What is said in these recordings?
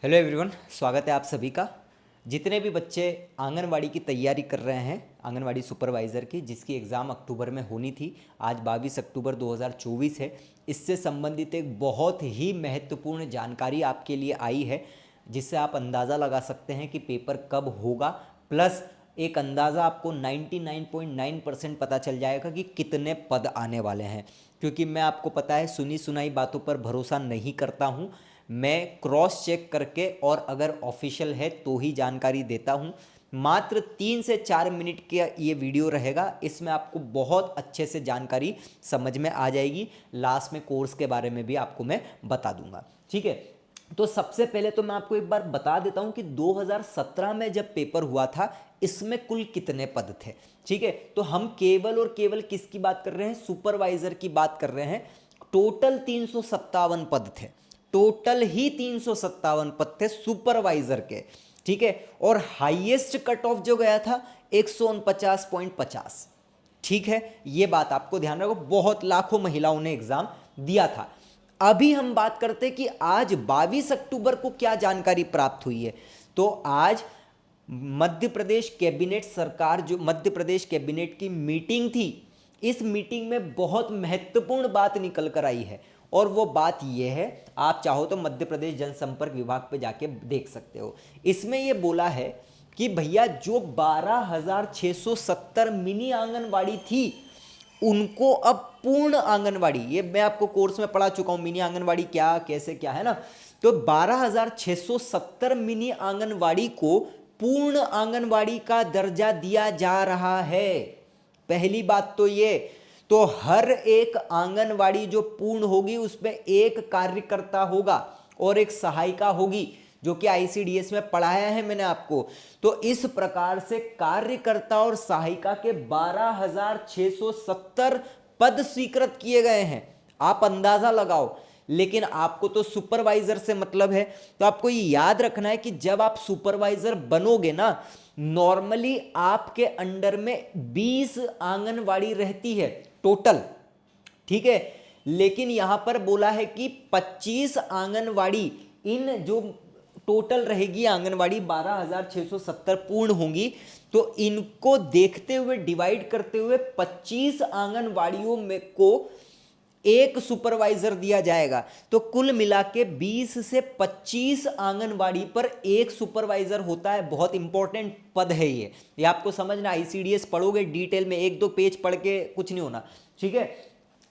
Hello everyone, स्वागत है आप सभी का। जितने भी बच्चे आंगनवाड़ी की तैयारी कर रहे हैं, आंगनवाड़ी सुपरवाइज़र की, जिसकी एग्ज़ाम अक्टूबर में होनी थी, आज 22 अक्टूबर 2024 है। इससे संबंधित एक बहुत ही महत्वपूर्ण जानकारी आपके लिए आई है, जिससे आप अंदाज़ा लगा सकते हैं कि पेपर कब होगा। प्लस एक अंदाज़ा आपको 99.9% पता चल जाएगा कि कितने पद आने वाले हैं। क्योंकि मैं आपको पता है सुनी सुनाई बातों पर भरोसा नहीं करता हूँ, मैं क्रॉस चेक करके और अगर ऑफिशियल है तो ही जानकारी देता हूँ। मात्र 3 से 4 मिनट का ये वीडियो रहेगा, इसमें आपको बहुत अच्छे से जानकारी समझ में आ जाएगी। लास्ट में कोर्स के बारे में भी आपको मैं बता दूंगा, ठीक है। तो सबसे पहले तो मैं आपको एक बार बता देता हूं कि 2017 में जब पेपर हुआ था, इसमें कुल कितने पद थे, ठीक है। तो हम केवल और केवल किसकी बात कर रहे हैं? सुपरवाइजर की बात कर रहे हैं। टोटल 357 पद थे, टोटल ही 357 पद थे सुपरवाइजर के, ठीक है। और हाईएस्ट कट ऑफ जो गया था 149.50, ठीक है। ये बात आपको ध्यान रखो, बहुत लाखों महिलाओं ने एग्जाम दिया था। अभी हम बात करते हैं कि आज 22 अक्टूबर को क्या जानकारी प्राप्त हुई है। तो आज मध्य प्रदेश कैबिनेट सरकार, जो मध्य प्रदेश कैबिनेट की मीटिंग थी, इस मीटिंग में बहुत महत्वपूर्ण बात निकल कर आई है। और वो बात ये है, आप चाहो तो मध्य प्रदेश जनसंपर्क विभाग पे जाके देख सकते हो। इसमें ये बोला है कि भैया जो 12,670 मिनी आंगनवाड़ी थी, उनको अब पूर्ण आंगनवाड़ी, ये मैं आपको कोर्स में पढ़ा चुका हूं मिनी आंगनवाड़ी क्या कैसे क्या है ना। तो 12,670 मिनी आंगनवाड़ी को पूर्ण आंगनवाड़ी का दर्जा दिया जा रहा है। पहली बात तो ये, तो हर एक आंगनवाड़ी जो पूर्ण होगी उसमें एक कार्यकर्ता होगा और एक सहायिका होगी, जो कि आईसीडीएस में पढ़ाया है मैंने आपको। तो इस प्रकार से कार्यकर्ता और सहायिका के 12,670 पद स्वीकृत किए गए हैं। आप अंदाजा लगाओ। लेकिन आपको तो सुपरवाइजर से मतलब है, तो आपको ये याद रखना है कि जब आप सुपरवाइजर बनोगे ना, नॉर्मली आपके अंडर में 20 आंगनवाड़ी रहती है टोटल, ठीक है। लेकिन यहां पर बोला है कि 25 आंगनवाड़ी, इन जो टोटल रहेगी आंगनवाड़ी 12,670 पूर्ण होंगी, तो इनको देखते हुए डिवाइड करते हुए 25 आंगनवाड़ियों में को एक सुपरवाइजर दिया जाएगा। तो कुल मिला के 20 से 25 आंगनवाड़ी पर एक सुपरवाइजर होता है। बहुत इंपॉर्टेंट पद है ये आपको समझना। आईसीडीएस पढ़ोगे डिटेल में, एक दो पेज पढ़ के कुछ नहीं होना, ठीक है।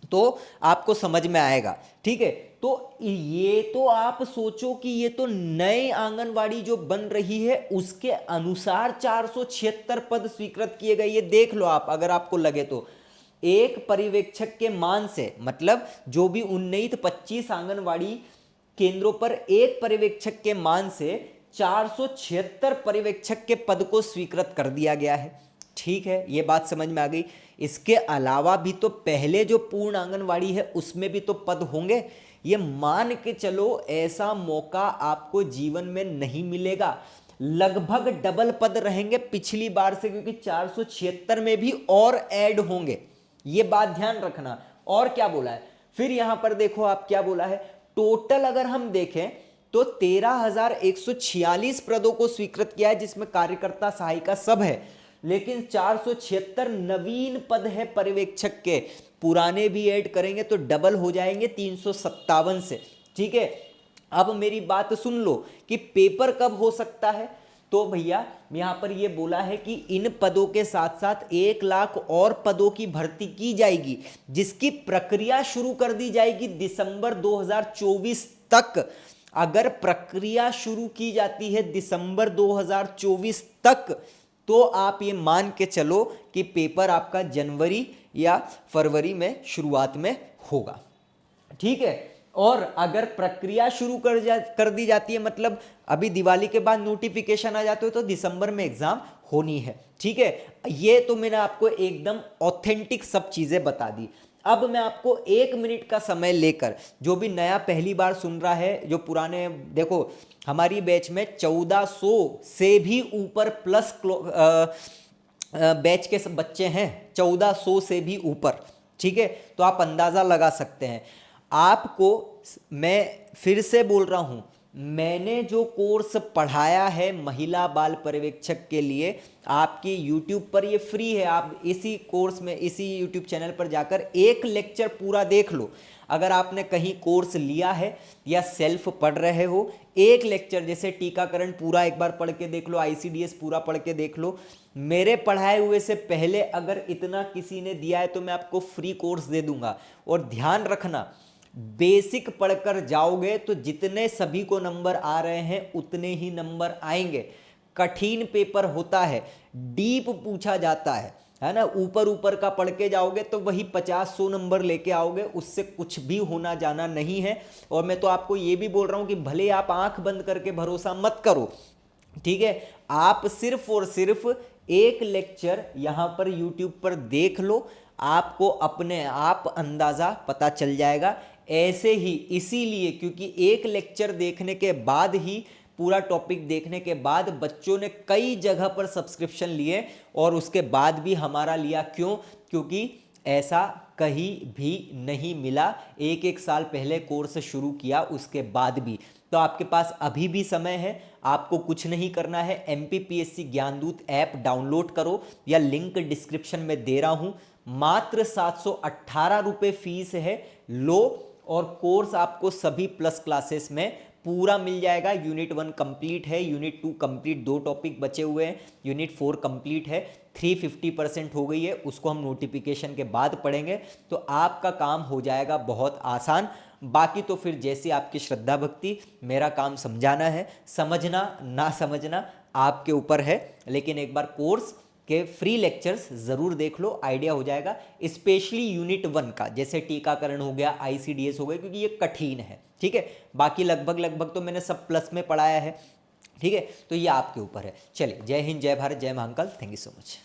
तो आपको समझ में आएगा, ठीक है। तो ये तो आप सोचो कि ये तो नए आंगनवाड़ी जो बन रही है उसके अनुसार 476 पद स्वीकृत किए गए। ये देख लो आप, अगर आपको लगे तो एक पर्यवेक्षक के मान से, मतलब जो भी 19-25 आंगनवाड़ी केंद्रों पर एक पर्यवेक्षक के मान से 476 पर्यवेक्षक के पद को स्वीकृत कर दिया गया है, ठीक है। ये बात समझ में आ गई। इसके अलावा भी तो पहले जो पूर्ण आंगनवाड़ी है उसमें भी तो पद होंगे। ये मान के चलो, ऐसा मौका आपको जीवन में नहीं मिलेगा। लगभग डबल पद रहेंगे पिछली बार से, क्योंकि 476 में भी और ऐड होंगे। ये बात ध्यान रखना। और क्या बोला है फिर यहां पर देखो, आप क्या बोला है, टोटल अगर हम देखें तो 13,146 पदों को स्वीकृत किया है, जिसमें कार्यकर्ता सहायिका सब है। लेकिन 476 नवीन पद है पर्यवेक्षक के, पुराने भी ऐड करेंगे तो डबल हो जाएंगे 357 से, ठीक है। अब मेरी बात सुन लो कि पेपर कब हो सकता है। तो भैया यहां पर यह बोला है कि इन पदों के साथ साथ 1 लाख और पदों की भर्ती की जाएगी, जिसकी प्रक्रिया शुरू कर दी जाएगी दिसंबर 2024 तक। अगर प्रक्रिया शुरू की जाती है दिसंबर 2024 तक, तो आप ये मान के चलो कि पेपर आपका जनवरी या फरवरी में शुरुआत में होगा, ठीक है। और अगर प्रक्रिया शुरू कर दी जाती है, मतलब अभी दिवाली के बाद नोटिफिकेशन आ जाते हो, तो दिसंबर में एग्जाम होनी है, ठीक है। ये तो मैंने आपको एकदम ऑथेंटिक सब चीजें बता दी। अब मैं आपको 1 मिनट का समय लेकर, जो भी नया पहली बार सुन रहा है, जो पुराने, देखो हमारी बैच में 1400 से भी ऊपर प्लस बैच के सब बच्चे हैं, 1400 से भी ऊपर, ठीक है। तो आप अंदाजा लगा सकते हैं। आपको मैं फिर से बोल रहा हूं, मैंने जो कोर्स पढ़ाया है महिला बाल पर्यवेक्षक के लिए आपके YouTube पर, ये फ्री है। आप इसी कोर्स में, इसी YouTube चैनल पर जाकर एक लेक्चर पूरा देख लो। अगर आपने कहीं कोर्स लिया है या सेल्फ पढ़ रहे हो, एक लेक्चर जैसे टीकाकरण पूरा एक बार पढ़ के देख लो, ICDS पूरा पढ़ के देख लो। मेरे पढ़ाए हुए से पहले अगर इतना किसी ने दिया है तो मैं आपको फ्री कोर्स दे दूंगा। और ध्यान रखना, बेसिक पढ़कर जाओगे तो जितने सभी को नंबर आ रहे हैं उतने ही नंबर आएंगे। कठिन पेपर होता है, डीप पूछा जाता है ना। ऊपर ऊपर का पढ़ के जाओगे तो वही 50-100 नंबर लेके आओगे, उससे कुछ भी होना जाना नहीं है। और मैं तो आपको ये भी बोल रहा हूं कि भले आप आंख बंद करके भरोसा मत करो, ठीक है। आप सिर्फ और सिर्फ एक लेक्चर यहां पर YouTube पर देख लो, आपको अपने आप अंदाजा पता चल जाएगा। ऐसे ही इसीलिए, क्योंकि एक लेक्चर देखने के बाद ही, पूरा टॉपिक देखने के बाद बच्चों ने कई जगह पर सब्सक्रिप्शन लिए और उसके बाद भी हमारा लिया। क्यों? क्योंकि ऐसा कहीं भी नहीं मिला। एक साल पहले कोर्स शुरू किया उसके बाद भी। तो आपके पास अभी भी समय है, आपको कुछ नहीं करना है। MPPSC ज्ञानदूत ऐप डाउनलोड करो या लिंक डिस्क्रिप्शन में दे रहा हूं। मात्र 718 रुपये फीस है, लो। और कोर्स आपको सभी प्लस क्लासेस में पूरा मिल जाएगा। यूनिट 1 कंप्लीट है, यूनिट 2 कंप्लीट, 2 टॉपिक बचे हुए हैं, यूनिट 4 कंप्लीट है, 350% हो गई है, उसको हम नोटिफिकेशन के बाद पढ़ेंगे। तो आपका काम हो जाएगा बहुत आसान। बाकी तो फिर जैसी आपकी श्रद्धा भक्ति, मेरा काम समझाना है, समझना ना समझना आपके ऊपर है। लेकिन एक बार कोर्स के फ्री लेक्चर्स ज़रूर देख लो, आइडिया हो जाएगा। स्पेशली यूनिट 1 का, जैसे टीकाकरण हो गया, ICDS हो गया, क्योंकि ये कठिन है, ठीक है। बाकी लगभग तो मैंने सब प्लस में पढ़ाया है, ठीक है। तो ये आपके ऊपर है। चलिए, जय हिंद, जय भारत, जय Mahakal. Thank you so much.